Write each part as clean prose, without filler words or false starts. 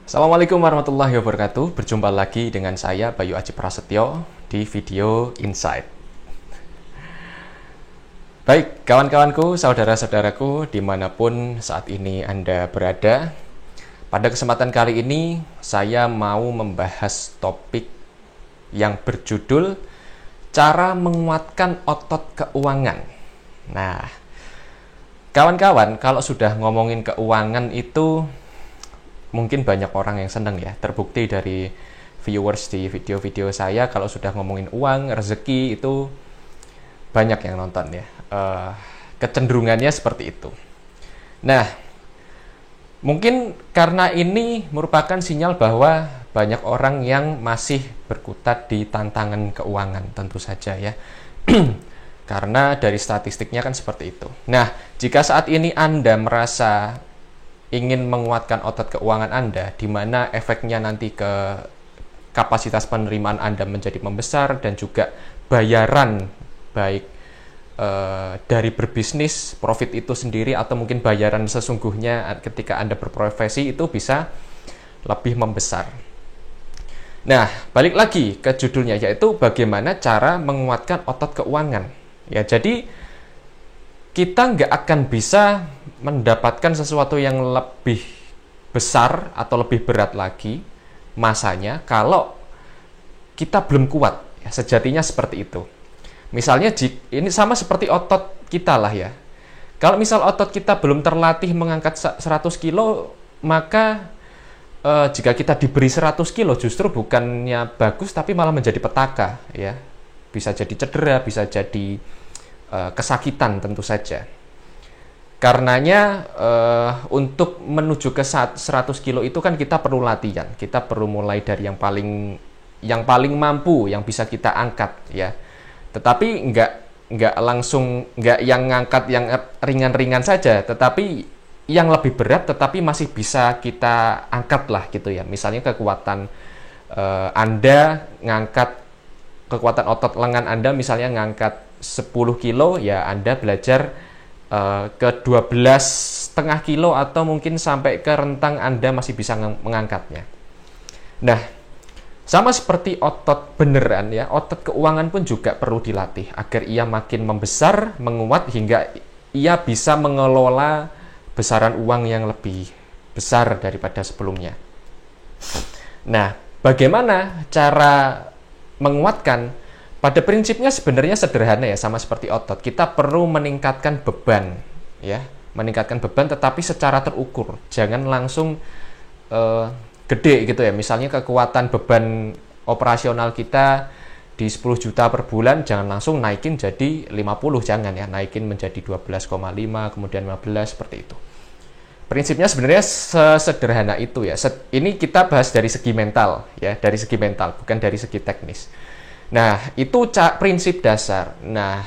Assalamualaikum warahmatullahi wabarakatuh. Berjumpa lagi dengan saya Bayu Aji Prasetyo di video Insight. Baik, kawan-kawanku, saudara-saudaraku, dimanapun saat ini Anda berada. Pada kesempatan kali ini, saya mau membahas topik yang berjudul cara menguatkan otot keuangan. Nah, kawan-kawan, kalau sudah ngomongin keuangan itu mungkin banyak orang yang seneng ya. Terbukti dari viewers di video-video saya, kalau sudah ngomongin uang, rezeki, itu banyak yang nonton ya. Kecenderungannya seperti itu. Nah, mungkin karena ini merupakan sinyal bahwa banyak orang yang masih berkutat di tantangan keuangan, tentu saja ya. Karena dari statistiknya kan seperti itu. Nah, jika saat ini Anda merasa ingin menguatkan otot keuangan Anda, di mana efeknya nanti ke kapasitas penerimaan Anda menjadi membesar dan juga bayaran baik dari berbisnis, profit itu sendiri atau mungkin bayaran sesungguhnya ketika Anda berprofesi itu bisa lebih membesar. Nah, balik lagi ke judulnya, yaitu bagaimana cara menguatkan otot keuangan. Ya, jadi kita nggak akan bisa mendapatkan sesuatu yang lebih besar atau lebih berat lagi masanya kalau kita belum kuat. Ya, sejatinya seperti itu. Misalnya ini sama seperti otot kita lah ya. Kalau misal otot kita belum terlatih mengangkat 100 kilo, maka jika kita diberi 100 kilo justru bukannya bagus tapi malah menjadi petaka ya. Bisa jadi cedera, bisa jadi kesakitan tentu saja. Karenanya untuk menuju ke 100 kilo itu kan kita perlu latihan. Kita perlu mulai dari yang paling mampu yang bisa kita angkat ya. Tetapi nggak langsung nggak yang ngangkat yang ringan-ringan saja, tetapi yang lebih berat tetapi masih bisa kita angkat lah gitu ya. Misalnya kekuatan Anda ngangkat, kekuatan otot lengan Anda misalnya ngangkat 10 kilo ya, Anda belajar ke 12,5 kilo atau mungkin sampai ke rentang Anda masih bisa mengangkatnya. Nah, sama seperti otot beneran ya, otot keuangan pun juga perlu dilatih agar ia makin membesar, menguat hingga ia bisa mengelola besaran uang yang lebih besar daripada sebelumnya. Nah, bagaimana cara menguatkan? Pada prinsipnya sebenarnya sederhana ya, sama seperti otot. Kita perlu meningkatkan beban ya, meningkatkan beban tetapi secara terukur. Jangan langsung gede gitu ya. Misalnya kekuatan beban operasional kita di 10 juta per bulan, jangan langsung naikin jadi 50, jangan ya. Naikin menjadi 12,5, kemudian 15 seperti itu. Prinsipnya sebenarnya sesederhana itu ya. Ini kita bahas dari segi mental ya, dari segi mental, bukan dari segi teknis. Nah, itu prinsip dasar. Nah,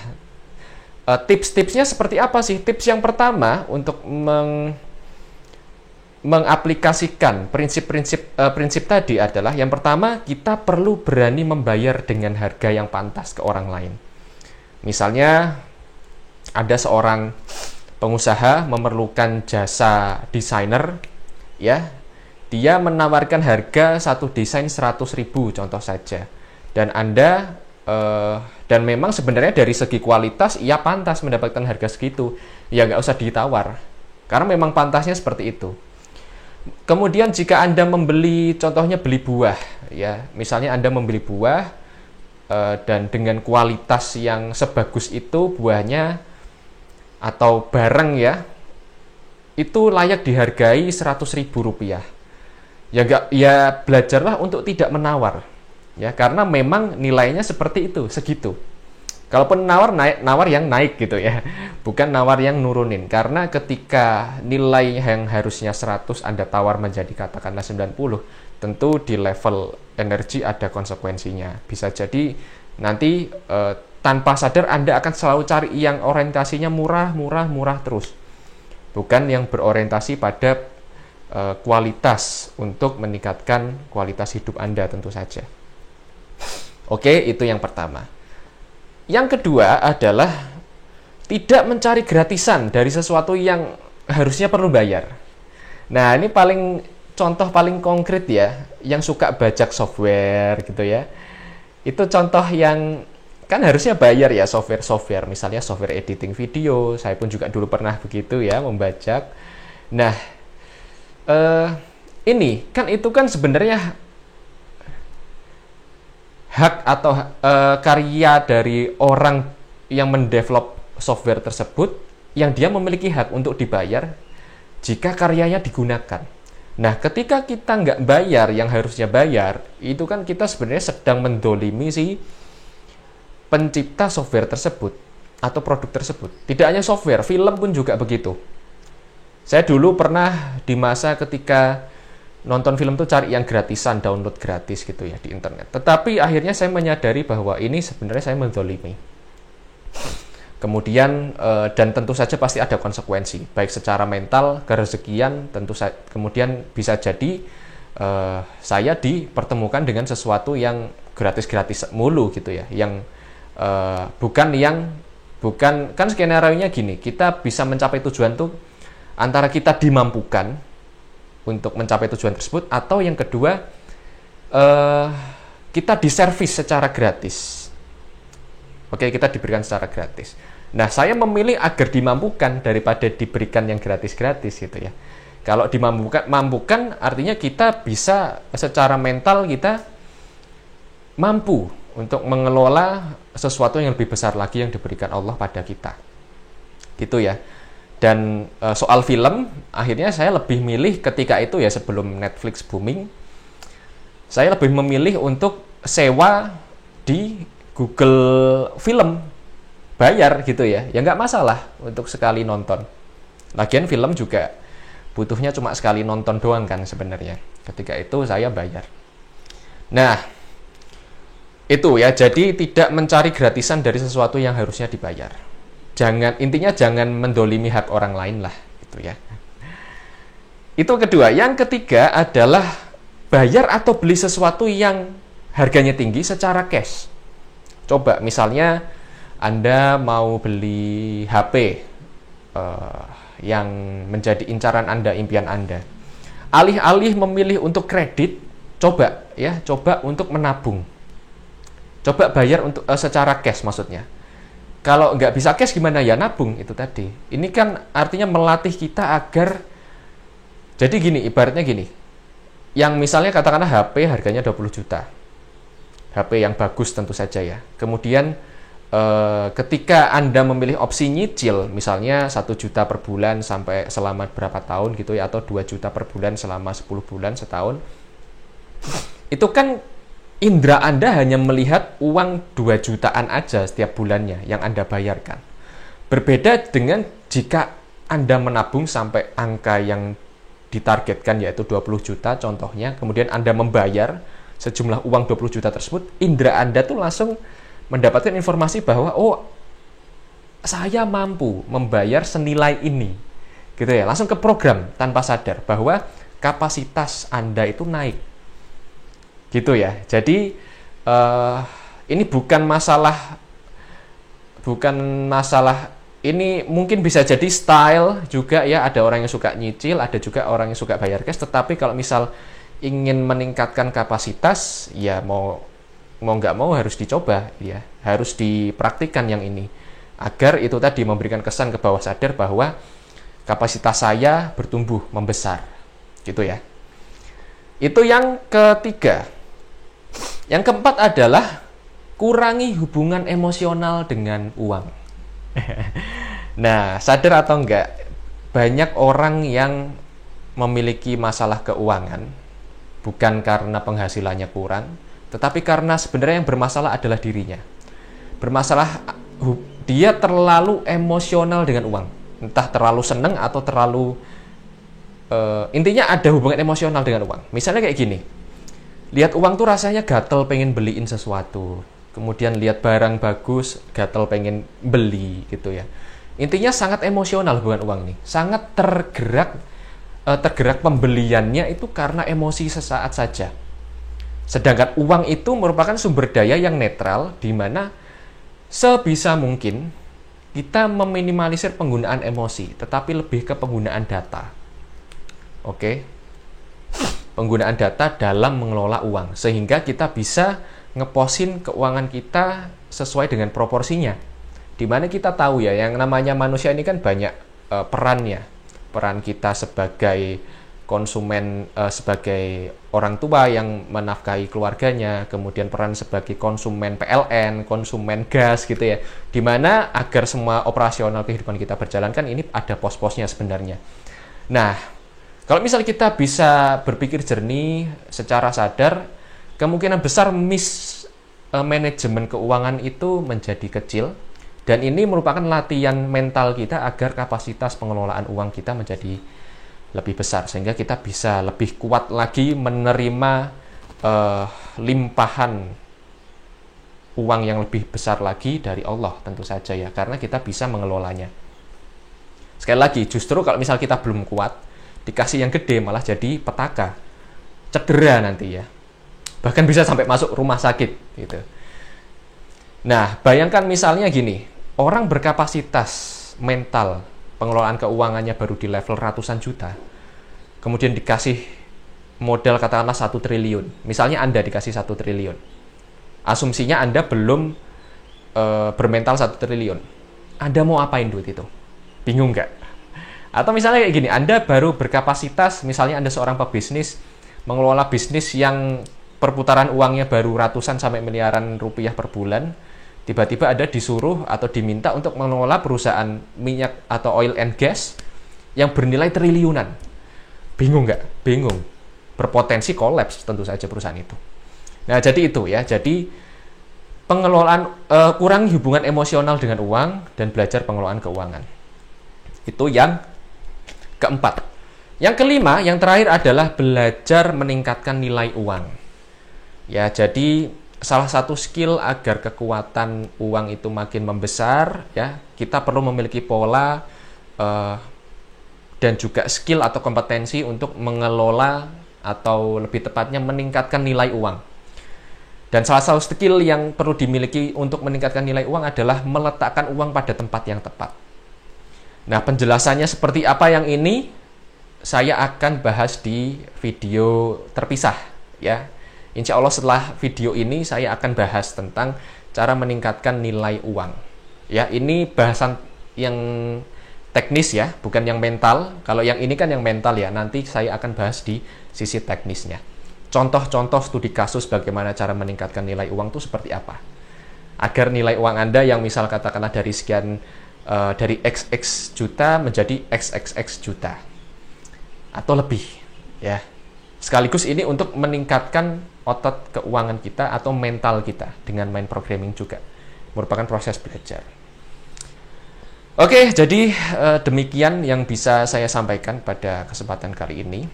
tips-tipsnya seperti apa sih? Tips yang pertama untuk mengaplikasikan prinsip tadi adalah, yang pertama, kita perlu berani membayar dengan harga yang pantas ke orang lain. Misalnya, ada seorang pengusaha memerlukan jasa desainer, ya, dia menawarkan harga satu desain 100.000 contoh saja. Dan Anda, dan memang sebenarnya dari segi kualitas, ia pantas mendapatkan harga segitu. Ya nggak usah ditawar, karena memang pantasnya seperti itu. Kemudian jika Anda membeli, contohnya beli buah, ya, misalnya Anda membeli buah, dan dengan kualitas yang sebagus itu buahnya, atau barang ya, itu layak dihargai Rp100.000. Ya belajarlah untuk tidak menawar. Ya, karena memang nilainya seperti itu, segitu. Kalaupun nawar yang naik gitu ya, bukan nawar yang nurunin. Karena ketika nilai yang harusnya 100 Anda tawar menjadi katakanlah 90, tentu di level energi ada konsekuensinya. Bisa jadi nanti tanpa sadar Anda akan selalu cari yang orientasinya murah terus. Bukan yang berorientasi pada kualitas untuk meningkatkan kualitas hidup Anda tentu saja. Oke, itu yang pertama. Yang kedua adalah tidak mencari gratisan dari sesuatu yang harusnya perlu bayar. Nah, ini paling contoh paling konkret ya, yang suka bajak software gitu ya. Itu contoh yang kan harusnya bayar ya, software, misalnya software editing video. Saya pun juga dulu pernah begitu ya, membajak. Nah, ini kan itu kan sebenarnya hak atau karya dari orang yang mendevelop software tersebut, yang dia memiliki hak untuk dibayar jika karyanya digunakan. Nah, ketika kita nggak bayar yang harusnya bayar, itu kan kita sebenarnya sedang mendolimi si pencipta software tersebut atau produk tersebut. Tidak hanya software, film pun juga begitu. Saya dulu pernah di masa ketika nonton film tuh cari yang gratisan, download gratis gitu ya di internet. Tetapi akhirnya saya menyadari bahwa ini sebenarnya saya mendolimi. Kemudian dan tentu saja pasti ada konsekuensi, baik secara mental, kerezekian, kemudian bisa jadi saya dipertemukan dengan sesuatu yang gratis-gratis mulu gitu ya, yang bukan kan skenario-nya gini, kita bisa mencapai tujuan tuh antara kita dimampukan untuk mencapai tujuan tersebut, atau yang kedua kita diservis secara gratis. Oke, kita diberikan secara gratis. Nah, saya memilih agar dimampukan daripada diberikan yang gratis-gratis gitu ya. Kalau mampukan artinya kita bisa secara mental kita mampu untuk mengelola sesuatu yang lebih besar lagi yang diberikan Allah pada kita. Gitu ya. Dan soal film, akhirnya saya lebih milih ketika itu ya, sebelum Netflix booming, saya lebih memilih untuk sewa di Google Film, bayar gitu ya, ya nggak masalah untuk sekali nonton. Lagian film juga butuhnya cuma sekali nonton doang kan sebenarnya. Ketika itu saya bayar. Nah, itu ya, jadi tidak mencari gratisan dari sesuatu yang harusnya dibayar. Intinya jangan mendolimi hak orang lain lah, gitu ya. Itu kedua. Yang ketiga adalah bayar atau beli sesuatu yang harganya tinggi secara cash. Coba misalnya Anda mau beli HP yang menjadi incaran Anda, impian Anda. Alih-alih memilih untuk kredit, coba untuk menabung. Coba bayar untuk secara cash maksudnya. Kalau nggak bisa cash gimana ya, nabung itu tadi. Ini kan artinya melatih kita agar, jadi gini, ibaratnya gini. Yang misalnya katakanlah HP harganya 20 juta. HP yang bagus tentu saja ya. Kemudian ketika Anda memilih opsi nyicil, misalnya 1 juta per bulan sampai selama berapa tahun gitu ya, atau 2 juta per bulan selama 10 bulan, setahun, itu kan indera Anda hanya melihat uang 2 jutaan aja setiap bulannya yang Anda bayarkan. Berbeda dengan jika Anda menabung sampai angka yang ditargetkan, yaitu 20 juta contohnya, kemudian Anda membayar sejumlah uang 20 juta tersebut, indera Anda tuh langsung mendapatkan informasi bahwa oh, saya mampu membayar senilai ini. Gitu ya, langsung ke program tanpa sadar bahwa kapasitas Anda itu naik. Gitu ya. Jadi ini bukan masalah ini mungkin bisa jadi style juga ya, ada orang yang suka nyicil, ada juga orang yang suka bayar cash, tetapi kalau misal ingin meningkatkan kapasitas, ya mau nggak mau harus dicoba ya, harus dipraktikkan yang ini agar itu tadi memberikan kesan ke bawah sadar bahwa kapasitas saya bertumbuh membesar gitu ya. Itu yang ketiga. Yang keempat adalah kurangi hubungan emosional dengan uang. Nah, sadar atau enggak, banyak orang yang memiliki masalah keuangan bukan karena penghasilannya kurang, tetapi karena sebenarnya yang bermasalah adalah dirinya. Dia terlalu emosional dengan uang. Entah terlalu seneng atau terlalu intinya ada hubungan emosional dengan uang. Misalnya kayak gini. Lihat uang tuh rasanya gatel pengen beliin sesuatu. Kemudian lihat barang bagus, gatel pengen beli gitu ya. Intinya sangat emosional hubungan uang nih. Sangat tergerak pembeliannya itu karena emosi sesaat saja. Sedangkan uang itu merupakan sumber daya yang netral, di mana sebisa mungkin kita meminimalisir penggunaan emosi, tetapi lebih ke penggunaan data. Oke. penggunaan data dalam mengelola uang, sehingga kita bisa ngeposin keuangan kita sesuai dengan proporsinya. Dimana kita tahu ya, yang namanya manusia ini kan banyak perannya. Peran kita sebagai konsumen, sebagai orang tua yang menafkahi keluarganya, kemudian peran sebagai konsumen PLN, konsumen gas gitu ya. Dimana agar semua operasional kehidupan kita berjalan kan ini ada pos-posnya sebenarnya. Nah, kalau misal kita bisa berpikir jernih secara sadar, kemungkinan besar manajemen keuangan itu menjadi kecil, dan ini merupakan latihan mental kita agar kapasitas pengelolaan uang kita menjadi lebih besar, sehingga kita bisa lebih kuat lagi menerima limpahan uang yang lebih besar lagi dari Allah tentu saja ya, karena kita bisa mengelolanya. Sekali lagi, justru kalau misal kita belum kuat, dikasih yang gede malah jadi petaka, cedera nanti ya, bahkan bisa sampai masuk rumah sakit gitu. Nah, bayangkan misalnya gini, orang berkapasitas mental pengelolaan keuangannya baru di level ratusan juta, kemudian dikasih modal katakanlah 1 triliun. Misalnya Anda dikasih 1 triliun. Asumsinya Anda belum bermental 1 triliun. Anda mau apain duit itu? Bingung nggak? Atau misalnya kayak gini, Anda baru berkapasitas, misalnya Anda seorang pebisnis, mengelola bisnis yang perputaran uangnya baru ratusan sampai miliaran rupiah per bulan, tiba-tiba Anda disuruh atau diminta untuk mengelola perusahaan minyak atau oil and gas yang bernilai triliunan. Bingung nggak? Bingung. Berpotensi kolaps tentu saja perusahaan itu. Nah, jadi itu ya. Jadi pengelolaan, kurangi hubungan emosional dengan uang dan belajar pengelolaan keuangan. Itu yang keempat. Yang kelima, yang terakhir adalah belajar meningkatkan nilai uang. Ya, jadi salah satu skill agar kekuatan uang itu makin membesar ya, kita perlu memiliki pola dan juga skill atau kompetensi untuk mengelola atau lebih tepatnya meningkatkan nilai uang. Dan salah satu skill yang perlu dimiliki untuk meningkatkan nilai uang adalah meletakkan uang pada tempat yang tepat. Nah, penjelasannya seperti apa yang ini saya akan bahas di video terpisah ya. Insya Allah setelah video ini saya akan bahas tentang cara meningkatkan nilai uang. Ya, ini bahasan yang teknis ya, bukan yang mental. Kalau yang ini kan yang mental ya, nanti saya akan bahas di sisi teknisnya. Contoh-contoh studi kasus bagaimana cara meningkatkan nilai uang itu seperti apa. Agar nilai uang Anda yang misal katakanlah dari sekian, dari XX juta menjadi XXX juta. Atau lebih ya. Sekaligus ini untuk meningkatkan otot keuangan kita atau mental kita dengan main programming juga. Merupakan proses belajar. Oke, jadi demikian yang bisa saya sampaikan pada kesempatan kali ini.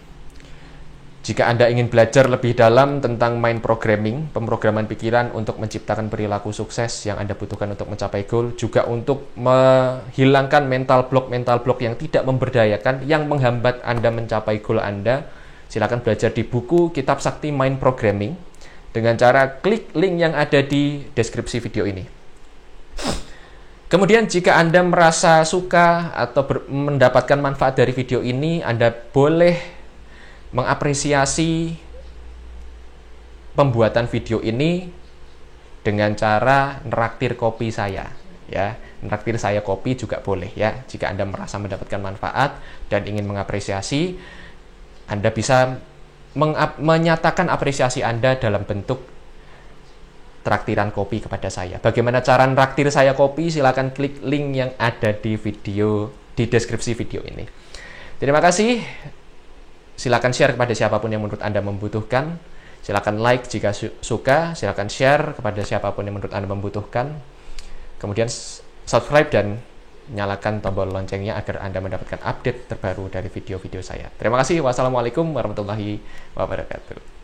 Jika Anda ingin belajar lebih dalam tentang mind programming, pemrograman pikiran untuk menciptakan perilaku sukses yang Anda butuhkan untuk mencapai goal, juga untuk menghilangkan mental block yang tidak memberdayakan, yang menghambat Anda mencapai goal Anda, silakan belajar di buku Kitab Sakti Mind Programming dengan cara klik link yang ada di deskripsi video ini. Kemudian jika Anda merasa suka atau mendapatkan manfaat dari video ini, Anda boleh mengapresiasi pembuatan video ini dengan cara neraktir kopi saya ya. Neraktir saya kopi juga boleh ya. Jika Anda merasa mendapatkan manfaat dan ingin mengapresiasi, Anda bisa menyatakan apresiasi Anda dalam bentuk traktiran kopi kepada saya. Bagaimana cara traktir saya kopi? Silakan klik link yang ada di deskripsi video ini. Terima kasih. Silakan share kepada siapapun yang menurut Anda membutuhkan. Silakan like jika suka. Silakan share kepada siapapun yang menurut Anda membutuhkan. Kemudian subscribe dan nyalakan tombol loncengnya agar Anda mendapatkan update terbaru dari video-video saya. Terima kasih. Wassalamualaikum warahmatullahi wabarakatuh.